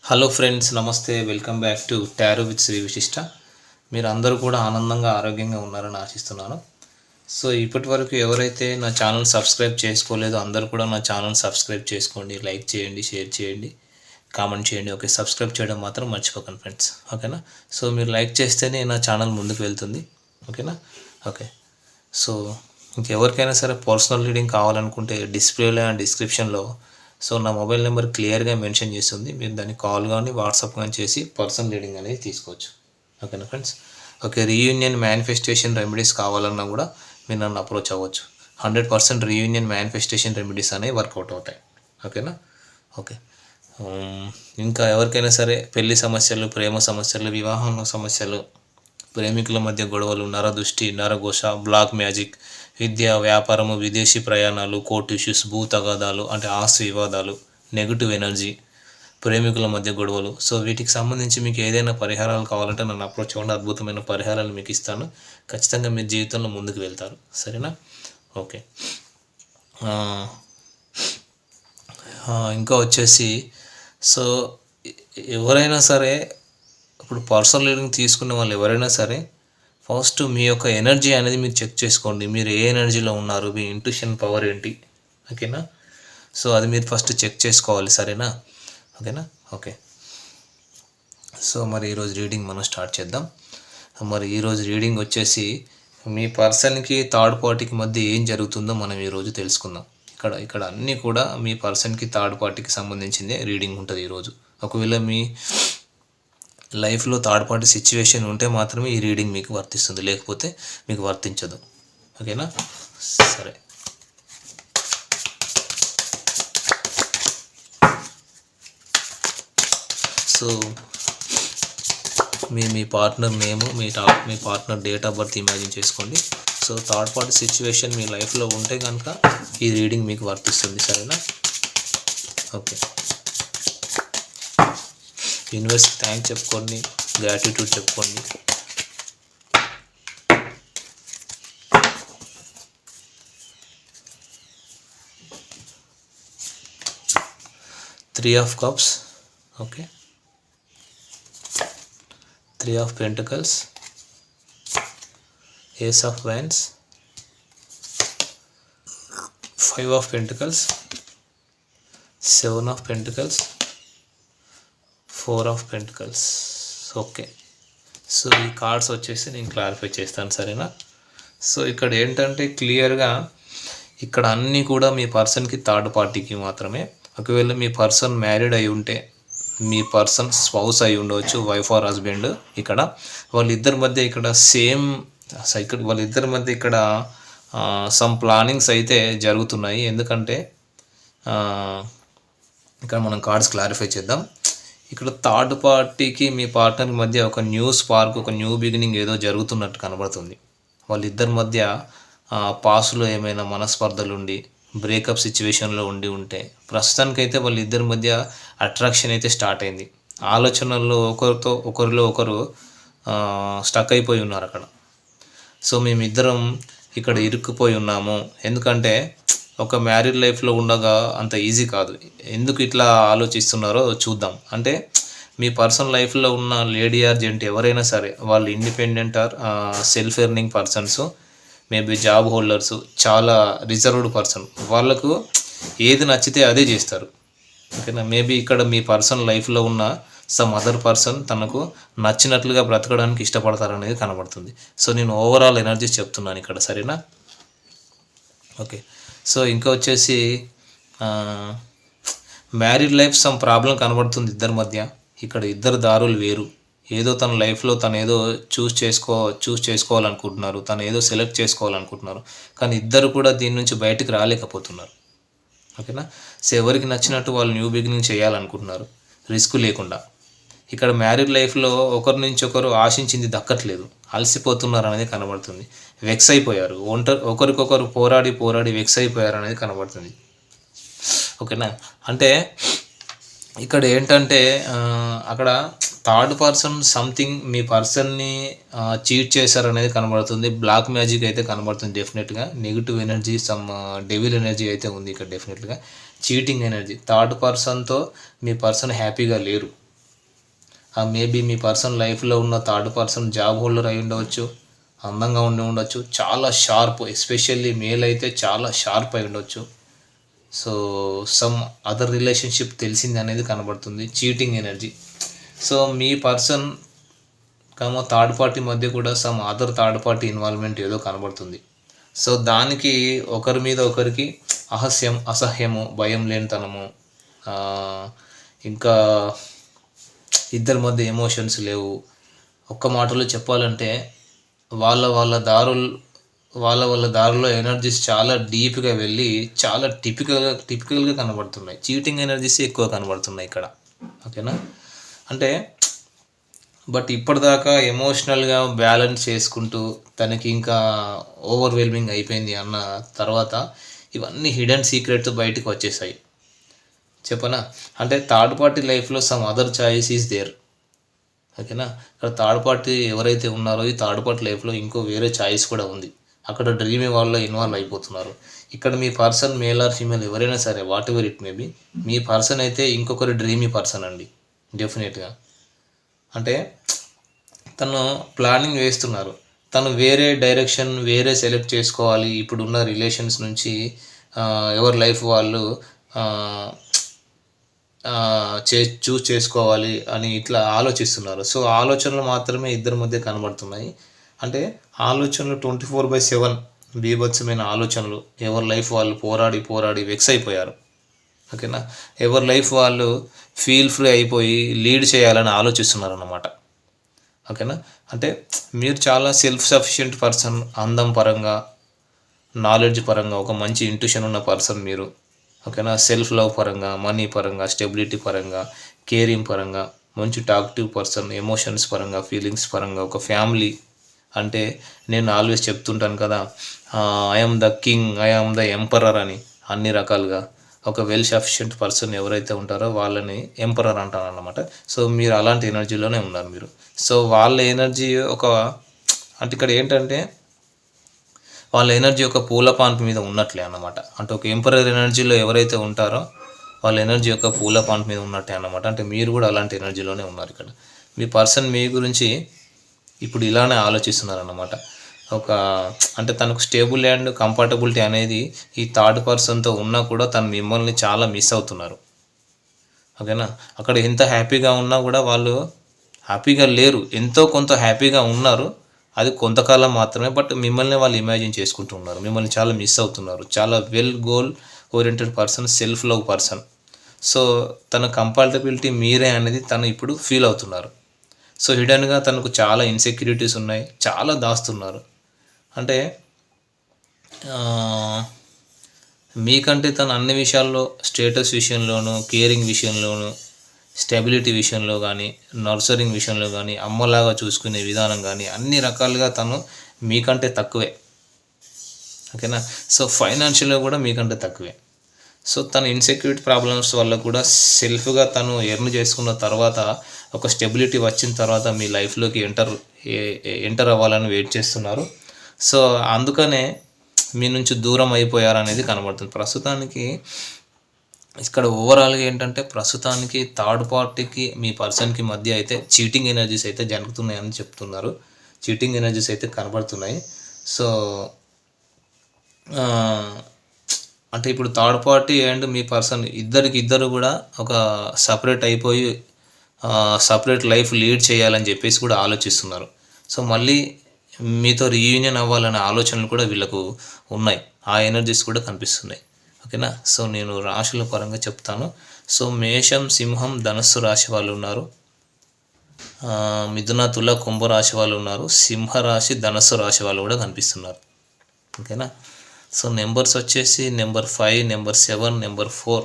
Hello friends, నమస్తే. Welcome back to tarot with Shri Vishishta. మీరు అందరూ కూడా ఆనందంగా ఆరోగ్యంగా ఉన్నారని ఆశిస్తున్నాను. సో ఇప్పటి వరకు ఎవరైతే నా ఛానల్ సబ్స్క్రైబ్ చేసుకోలేదో అందరూ కూడా నా ఛానల్ సబ్స్క్రైబ్ చేసుకోండి, లైక్ చేయండి, షేర్ చేయండి, కామెంట్ చేయండి. ఓకే, సబ్స్క్రైబ్ చేయడం మాత్రం మర్చిపోకండి ఫ్రెండ్స్. ఓకేనా? సో మీరు లైక్ చేస్తేనే నా ఛానల్ ముందుకు వెళ్తుంది. ఓకేనా? ఓకే. సో ఇంకెవరికైనా సరే పర్సనల్ రీడింగ్ కావాలనుకుంటే డిస్ప్లేలో అండ్ డిస్క్రిప్షన్లో నా మొబైల్ నెంబర్ క్లియర్గా మెన్షన్ చేస్తుంది. మీరు దాన్ని కాల్ కానీ వాట్సాప్ కానీ చేసి పర్సనల్ రీడింగ్ అనేది తీసుకోవచ్చు. ఓకేనా friends? Okay. Reunion manifestation remedies కావాలన్నా కూడా మీరు నన్ను అప్రోచ్ అవ్వచ్చు. 100% రీయూనియన్ మేనిఫెస్టేషన్ రెమెడీస్ అనేవి వర్కౌట్ అవుతాయి. ఓకేనా? ఓకే. ఇంకా ఎవరికైనా సరే పెళ్లి సమస్యలు, ప్రేమ సమస్యలు, వివాహం సమస్యలు, ప్రేమికుల మధ్య గొడవలు, నరదృష్టి, నరఘోష, బ్లాక్ మ్యాజిక్, విద్య, వ్యాపారము, విదేశీ ప్రయాణాలు, కోర్టు ఇష్యూస్, భూ తగాదాలు అంటే ఆస్తి వివాదాలు, నెగిటివ్ ఎనర్జీ, ప్రేమికుల మధ్య గొడవలు, వీటికి సంబంధించి మీకు ఏదైనా పరిహారాలు కావాలంటే నన్ను అప్రోచ్ అవ్వండి. అద్భుతమైన పరిహారాలు మీకు ఇస్తాను. ఖచ్చితంగా మీ జీవితంలో ముందుకు వెళ్తారు. సరేనా? ఓకే. ఇంకా వచ్చేసి ఎవరైనా సరే ఇప్పుడు పర్సనల్ రీడింగ్ తీసుకునే వాళ్ళు ఎవరైనా సరే ఫస్ట్ మీ యొక్క ఎనర్జీ అనేది మీరు చెక్ చేసుకోండి. మీరు ఏ ఎనర్జీలో ఉన్నారు, మీ ఇంట్యూషన్ పవర్ ఏంటి? ఓకేనా? అది మీరు ఫస్ట్ చెక్ చేసుకోవాలి. సరేనా? ఓకేనా? ఓకే. మరి ఈరోజు రీడింగ్ మనం స్టార్ట్ చేద్దాం. మరి ఈరోజు రీడింగ్ వచ్చేసి మీ పర్సన్కి థర్డ్ పార్టీకి మధ్య ఏం జరుగుతుందో మనం ఈరోజు తెలుసుకుందాం. ఇక్కడ అన్నీ కూడా మీ పర్సన్కి థర్డ్ పార్టీకి సంబంధించిందే రీడింగ్ ఉంటుంది ఈరోజు. ఒకవేళ మీ లైఫ్లో థర్డ్ పార్టీ సిచ్యువేషన్ ఉంటే మాత్రమే ఈ రీడింగ్ మీకు వర్తిస్తుంది, లేకపోతే మీకు వర్తించదు. ఓకేనా? సరే. మీ పార్ట్నర్ నేము, మీ partner date of birth imagine చేసుకోండి. థర్డ్ పార్టీ సిచ్యువేషన్ మీ లైఫ్లో ఉంటే కనుక ఈ రీడింగ్ మీకు వర్తిస్తుంది. సరేనా? ఓకే. యూనివర్స్కి థ్యాంక్స్ చెప్పుకోండి, గ్రాటిట్యూడ్ చెప్పుకోండి. Three of cups, okay. 3 of Pentacles, Ace of Wands, 5 of Pentacles, 7 of Pentacles, 4 of Pentacles. Okay. ఈ కార్డ్స్ వచ్చేసి నేను క్లారిఫై చేస్తాను. సరేనా? ఇక్కడ ఏంటంటే క్లియర్గా ఇక్కడ అన్నీ కూడా మీ పర్సన్కి థర్డ్ పార్టీకి మాత్రమే. ఒకవేళ మీ పర్సన్ మ్యారీడ్ అయి ఉంటే మీ పర్సన్ స్పౌస్ అయి ఉండవచ్చు, వైఫ్ ఆర్ హస్బెండ్. ఇక్కడ వాళ్ళిద్దరి మధ్య ఇక్కడ సమ్ ప్లానింగ్స్ అయితే జరుగుతున్నాయి. ఎందుకంటే ఇక్కడ మనం కార్డ్స్ క్లారిఫై చేద్దాం. ఇక్కడ థర్డ్ పార్టీకి మీ పార్ట్నర్ మధ్య ఒక న్యూ స్పార్క్, ఒక న్యూ బిగినింగ్ ఏదో జరుగుతున్నట్టు కనబడుతుంది. వాళ్ళిద్దరి మధ్య పాస్లో ఏమైనా మనస్పర్ధలు ఉండి బ్రేకప్ సిచ్యువేషన్లో ఉంటే ప్రస్తుతానికైతే వాళ్ళిద్దరి మధ్య అట్రాక్షన్ అయితే స్టార్ట్ అయింది. ఆలోచనల్లో ఒకరిలో ఒకరు స్టక్ అయిపోయి ఉన్నారు అక్కడ. మేమిద్దరం ఇక్కడ ఇరుక్కుపోయి ఉన్నాము. ఎందుకంటే ఒక మ్యారీడ్ లైఫ్లో ఉండగా అంత ఈజీ కాదు. ఎందుకు ఇట్లా ఆలోచిస్తున్నారో చూద్దాం. అంటే మీ పర్సనల్ లైఫ్లో ఉన్న లేడీ ఆర్ జెంట్ ఎవరైనా సరే వాళ్ళు independent or self earning persons, maybe job holders, చాలా రిజర్వ్డ్ పర్సన్. వాళ్ళకు ఏది నచ్చితే అదే చేస్తారు. ఓకేనా? మేబీ ఇక్కడ మీ పర్సన్ లైఫ్లో ఉన్న సమ్ అదర్ పర్సన్ తనకు నచ్చినట్లుగా బ్రతకడానికి ఇష్టపడతారనేది కనబడుతుంది. నేను ఓవరాల్ ఎనర్జీస్ చెప్తున్నాను ఇక్కడ. సరేనా? ఓకే. ఇంకా వచ్చేసి మ్యారీడ్ లైఫ్ సమ్ ప్రాబ్లం కనబడుతుంది ఇద్దరి మధ్య. ఇక్కడ ఇద్దరు దారులు వేరు. ఏదో తన లైఫ్లో తను ఏదో చూస్ చేసుకోవాలనుకుంటున్నారు, తను ఏదో సెలెక్ట్ చేసుకోవాలనుకుంటున్నారు. కానీ ఇద్దరు కూడా దీని నుంచి బయటకు రాలేకపోతున్నారు. ఓకేనా? ఎవరికి నచ్చినట్టు వాళ్ళు న్యూ బిగినింగ్ చేయాలనుకుంటున్నారు, రిస్క్ లేకుండా. ఇక్కడ మ్యారీడ్ లైఫ్లో ఒకరి నుంచి ఒకరు ఆశించింది దక్కట్లేదు, అలసిపోతున్నారు అనేది కనబడుతుంది. వెక్స్ అయిపోయారు, ఒకరికొకరు పోరాడి వెక్స్ అయిపోయారు అనేది కనబడుతుంది. ఓకేనా? అంటే ఇక్కడ ఏంటంటే అక్కడ థర్డ్ పర్సన్ సంథింగ్ మీ పర్సన్ని చీట్ చేశారనేది కనబడుతుంది. బ్లాక్ మ్యాజిక్ అయితే కనబడుతుంది డెఫినెట్గా. Negative energy, some devil energy అయితే ఉంది ఇక్కడ డెఫినెట్గా. Cheating energy. థర్డ్ పర్సన్తో మీ పర్సన్ హ్యాపీగా లేరు. మేబీ మీ పర్సన్ లైఫ్లో ఉన్న థర్డ్ పర్సన్ జాబ్ హోల్డర్ అయి ఉండవచ్చు, అందంగా ఉండి ఉండొచ్చు, చాలా షార్ప్, ఎస్పెషల్లీ మేల్ అయితే చాలా షార్ప్ అయి ఉండొచ్చు. సో సమ్ అదర్ రిలేషన్షిప్ తెలిసింది అనేది కనబడుతుంది, చీటింగ్ ఎనర్జీ. సో మీ పర్సన్ థర్డ్ పార్టీ మధ్య కూడా some other third party involvement ఏదో కనబడుతుంది. సో దానికి ఒకరి మీద ఒకరికి అసహ్యము, భయం లేనితనము, ఇంకా ఇద్దరి మధ్య ఎమోషన్స్ లేవు. ఒక్క మాటలో చెప్పాలంటే వాళ్ళ దారుల్లో ఎనర్జీస్ చాలా డీప్గా వెళ్ళి చాలా టిపికల్గా కనబడుతున్నాయి. చీటింగ్ ఎనర్జీస్ ఎక్కువ కనబడుతున్నాయి ఇక్కడ. ఓకేనా? అంటే బట్ ఇప్పటిదాకా ఎమోషనల్గా బ్యాలెన్స్ చేసుకుంటూ తనకి ఇంకా ఓవర్వెల్మింగ్ అయిపోయింది అన్న తర్వాత ఇవన్నీ హిడెన్ సీక్రెట్స్ బయటకు వచ్చేసాయి. చెప్పనా? అంటే థర్డ్ పార్టీ లైఫ్లో some other choice is there. ఓకేనా? ఇక్కడ థర్డ్ పార్టీ ఎవరైతే ఉన్నారో ఈ థర్డ్ పార్టీ లైఫ్లో ఇంకో వేరే చాయిస్ కూడా ఉంది. అక్కడ డ్రీమ్ వాళ్ళు ఇన్వాల్వ్ అయిపోతున్నారు. ఇక్కడ మీ పర్సన్ మేల్ ఆర్ ఫీమేల్ ఎవరైనా సరే, what ever it maybe, me person అయితే ఇంకొకరి డ్రీమీ పర్సన్ అండి డెఫినెట్గా. అంటే తను ప్లానింగ్ వేస్తున్నారు, తను వేరే డైరెక్షన్ వేరే సెలెక్ట్ చేసుకోవాలి ఇప్పుడున్న రిలేషన్స్ నుంచి, ఎవరి లైఫ్ వాళ్ళు చూస్ చేసుకోవాలి అని ఇట్లా ఆలోచిస్తున్నారు. సో ఆలోచనలు మాత్రమే ఇద్దరి మధ్య కనబడుతున్నాయి. అంటే ఆలోచనలు 24/7 బీభత్సమైన ఆలోచనలు. ఎవరి లైఫ్ వాళ్ళు పోరాడి వెక్స్ అయిపోయారు. ఓకేనా? ఎవరి లైఫ్ వాళ్ళు ఫీల్ ఫ్రీ అయిపోయి లీడ్ చేయాలని ఆలోచిస్తున్నారు అన్నమాట. ఓకేనా? అంటే మీరు చాలా సెల్ఫ్ సఫిషియెంట్ పర్సన్, అందం పరంగా, నాలెడ్జ్ పరంగా ఒక మంచి ఇంట్యూషన్ ఉన్న పర్సన్ మీరు. ఓకేనా? సెల్ఫ్ లవ్ పరంగా, మనీ పరంగా, స్టెబిలిటీ పరంగా, కేరింగ్ పరంగా మంచి టాక్టివ్ పర్సన్, ఎమోషన్స్ పరంగా, ఫీలింగ్స్ పరంగా, ఒక ఫ్యామిలీ. అంటే నేను ఆల్వేస్ చెప్తుంటాను కదా, I'm the king, I'm the emperor అని. అన్ని రకాలుగా ఒక వెల్ సఫిషియెంట్ పర్సన్ ఎవరైతే ఉంటారో వాళ్ళని ఎంపరర్ అంటాను అన్నమాట. సో మీరు అలాంటి ఎనర్జీలోనే ఉన్నారు మీరు. సో వాళ్ళ ఎనర్జీ అంటే ఇక్కడ ఏంటంటే వాళ్ళ ఎనర్జీ ఒక పూలపాన్పు మీద ఉన్నట్లే అన్నమాట. అంటే ఒక ఎంపరర్ ఎనర్జీలో ఎవరైతే ఉంటారో వాళ్ళ ఎనర్జీ ఒక పూలపాన్పు మీద ఉన్నట్టే అన్నమాట. అంటే మీరు కూడా అలాంటి ఎనర్జీలోనే ఉన్నారు ఇక్కడ. మీ పర్సన్ మీ గురించి ఇప్పుడు ఇలానే ఆలోచిస్తున్నారు అన్నమాట. అంటే తనకు స్టేబుల్ అండ్ కంఫర్టబిలిటీ అనేది ఈ థర్డ్ పర్సన్తో ఉన్నా కూడా తను మిమ్మల్ని చాలా మిస్ అవుతున్నారు. ఓకేనా? అక్కడ ఎంత హ్యాపీగా ఉన్నా కూడా వాళ్ళు హ్యాపీగా లేరు. ఎంతో కొంత హ్యాపీగా ఉన్నారు, అది కొంతకాలం మాత్రమే. బట్ మిమ్మల్ని వాళ్ళు ఇమాజిన్ చేసుకుంటూ ఉన్నారు, మిమ్మల్ని చాలా మిస్ అవుతున్నారు. చాలా well goal oriented person, self love person. So తన కంఫర్టబిలిటీ మీరే అనేది తను ఇప్పుడు ఫీల్ అవుతున్నారు. సో హిడెన్గా తనకు చాలా ఇన్సెక్యూరిటీస్ ఉన్నాయి, చాలా దాస్తున్నారు. అంటే మీకంటే తను అన్ని విషయాల్లో, స్టేటస్ విషయంలోనూ, కేరింగ్ విషయంలోనూ, స్టెబిలిటీ విషయంలో కానీ, నర్సరింగ్ విషయంలో కానీ, అమ్మలాగా చూసుకునే విధానం కానీ అన్ని రకాలుగా తను మీకంటే తక్కువే. ఓకేనా? సో ఫైనాన్షియల్గా కూడా మీకంటే తక్కువే. సో తన ఇన్సెక్యూరిటీ ప్రాబ్లమ్స్ వల్ల కూడా సెల్ఫ్గా తను ఎర్న్ చేసుకున్న తర్వాత, ఒక స్టెబిలిటీ వచ్చిన తర్వాత మీ లైఫ్లోకి ఎంటర్ అవ్వాలని వెయిట్ చేస్తున్నారు. సో అందుకనే మీ నుంచి దూరం అయిపోయారనేది కనబడుతుంది ప్రస్తుతానికి. ఇక్కడ ఓవరాల్గా ఏంటంటే ప్రస్తుతానికి థర్డ్ పార్టీకి మీ పర్సన్కి మధ్య అయితే చీటింగ్ ఎనర్జీస్ అయితే జరుగుతున్నాయని చెప్తున్నారు. చీటింగ్ ఎనర్జీస్ అయితే కనబడుతున్నాయి. సో అంటే ఇప్పుడు third party and me person ఇద్దరు కూడా ఒక సపరేట్ అయిపోయి సపరేట్ లైఫ్ లీడ్ చేయాలని చెప్పేసి కూడా ఆలోచిస్తున్నారు. సో మళ్ళీ మీతో రీయూనియన్ అవ్వాలనే ఆలోచనలు కూడా వీళ్ళకు ఉన్నాయి, ఆ ఎనర్జీస్ కూడా కనిపిస్తున్నాయి. ఓకేనా? సో నేను రాశుల పరంగా చెప్తాను. సో మేషం, సింహం, ధనస్సు రాశి వాళ్ళు ఉన్నారు, మిథున, తుల, కుంభ రాశి వాళ్ళు ఉన్నారు, సింహరాశి, ధనస్సు రాశి వాళ్ళు కూడా కనిపిస్తున్నారు. ఓకేనా? సో నెంబర్స్ వచ్చేసి number 5, number 7, number 4,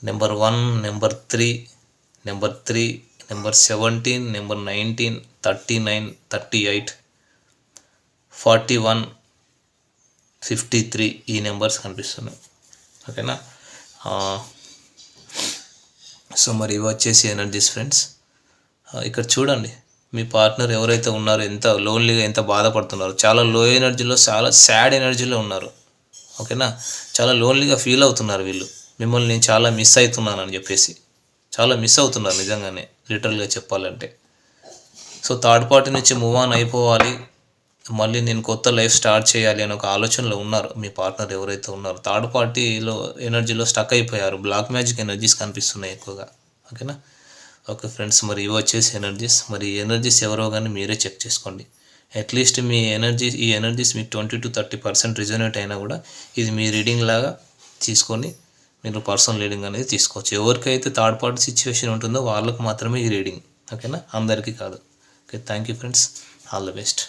number 1, number 3, number 3, number 17, number 19, 39, 38, 41, 53 ఈ నెంబర్స్ కనిపిస్తున్నాయి. ఓకేనా? సో మరి ఇవి వచ్చేసి ఎనర్జీస్ ఫ్రెండ్స్. ఇక్కడ చూడండి, మీ పార్ట్నర్ ఎవరైతే ఉన్నారో ఎంత లోన్లీగా, ఎంత బాధపడుతున్నారో, చాలా లో ఎనర్జీలో, చాలా సాడ్ ఎనర్జీలో ఉన్నారు. ఓకేనా? చాలా లోన్లీగా ఫీల్ అవుతున్నారు వీళ్ళు, మిమ్మల్ని నేను చాలా మిస్ అవుతున్నాను అని చెప్పేసి. చాలా మిస్ అవుతున్నారు నిజంగానే, లిటరల్గా చెప్పాలంటే. సో థర్డ్ పార్టీ నుంచి మూవ్ ఆన్ అయిపోవాలి, మళ్ళీ నేను కొత్త లైఫ్ స్టార్ట్ చేయాలి అని ఒక ఆలోచనలో ఉన్నారు మీ పార్ట్నర్ ఎవరైతే ఉన్నారో. థర్డ్ పార్టీలో ఎనర్జీలో స్టక్ అయిపోయారు, బ్లాక్ మ్యాజిక్ ఎనర్జీస్ కనిపిస్తున్నాయి ఎక్కువగా. ఓకేనా? ఓకే ఫ్రెండ్స్, మరి ఇవి వచ్చేసి ఎనర్జీస్. మరి ఎనర్జీస్ ఎవరో కానీ మీరే చెక్ చేసుకోండి. అట్లీస్ట్ మీ ఈ ఎనర్జీస్ మీకు 20 to 30% రిజనేట్ అయినా కూడా ఇది మీ రీడింగ్ లాగా తీసుకొని మీరు పర్సనల్ రీడింగ్ అనేది తీసుకోవచ్చు. ఎవరికైతే థర్డ్ పార్టీ సిచ్యువేషన్ ఉంటుందో వాళ్ళకు మాత్రమే ఈ రీడింగ్. ఓకేనా? అందరికీ కాదు. Okay, thank you friends, all the best.